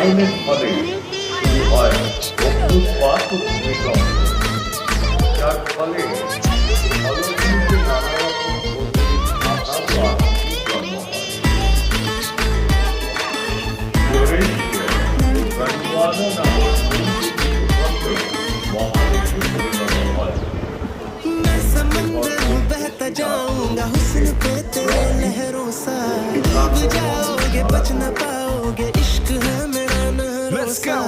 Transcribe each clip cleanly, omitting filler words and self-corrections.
কারণের ফলে হয় অগ্নুৎপাত ও ভূমিকম্প, যার ফলে স্থলভূমিতে নানা রকম ভৌগোলিক আঘাত ও আকস্মিক জন্ম হয়। ফ্লোরেন্সিয়া গন্ডোয়ানা নামক ভূমিকম্পে মহাদেশে পরিণত হয়। बहता जाऊंगा हुस्न पे तेरे लहरों सा, डूब जाओगे बच न पाओगे, इश्क है मेरा नहरों सा।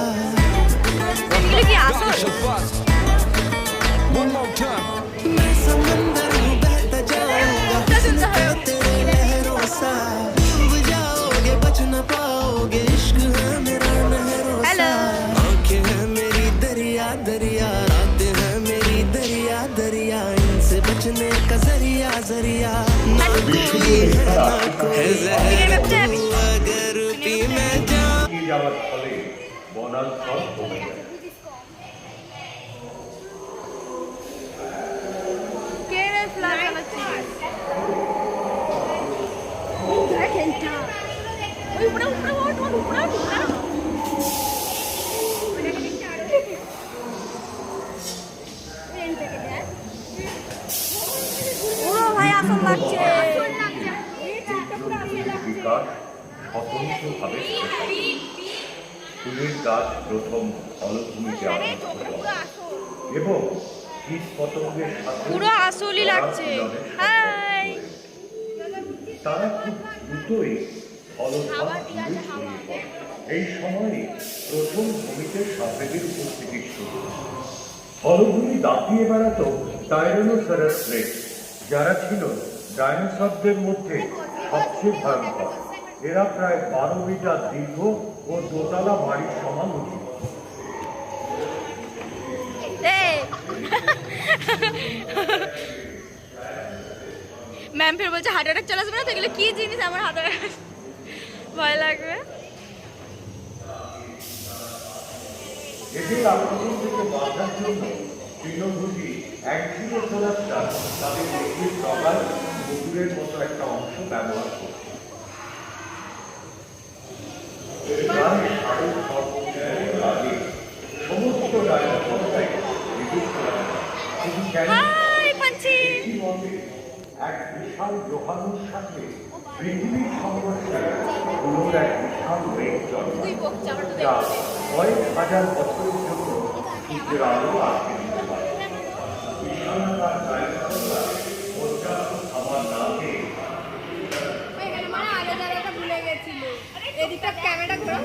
मैं समंदर हूँ बहता जाऊंगा हुस्न पे तेरे लहरों सा, डूब जाओगे बच न पाओगे, इश्क है मेरा नहरों सा। आंखें हैं मेरी दरिया दरिया, रातें हैं मेरी दरिया दरिया, इनसे बचने का जरिया जरिया, ना कोई है ना कोई जहर अगर पी मैं जाऊं। যাওয়ার ফলে বনাঞ্চল কমে যায়। বিকাশ স্বতন্ত্রভাবে ফুলের গাছ প্রথম ফলভূমিতে আবির্ভূত হয় এবং কীট পতঙ্গের সাথে পুরো আসলই লাগছে। হাই, তারা খুব দ্রুতই ফলভাব জুড়ে ছড়িয়ে পড়ে। এই সময়ে প্রথম ভূমিতে সাপেদের উপস্থিতি শুরু। ফলভূমি দাপিয়ে বেড়াত টাইরানোসরাস রেক্স, যারা ছিল ডাইনোসরদের মধ্যে সবচেয়ে ভয়ঙ্কর। এরা প্রায় 12 মিটার দীর্ঘ ও দোতলা বাড়ির সমান উঁচু। ম্যাম ফের বলছে হার্ট অ্যাটাক চলে আসবে না, তো এগুলো কি জিনিস আমার হাতে ভয় লাগবে। এদের আক্রমণ থেকে বাঁচার জন্য তৃণভোজী অ্যান্টিলোসোরাসরা তাদের দেহের ডগার মুগুরের মতো একটা অংশ ব্যবহার করত। প্রায় 6.5 বছর আগে সমস্ত ডাইনোসরটাই বিলুপ্ত হয়। শুধু কেন, একই মতে এক বিশাল গ্রহাণুর সাথে পৃথিবীর সংঘর্ষে পুরোর এক বিশাল মেঘ জন্মায়, যা কয়েক হাজার বছরের জন্য সূর্যের আলো আটকে দিতে পারে। বিশালাকার ডাইনোসররা পর্যাপ্ত খাবার না পেয়ে ভুলে গেছিল। এদিকটা ক্যামেরা ঘোরা।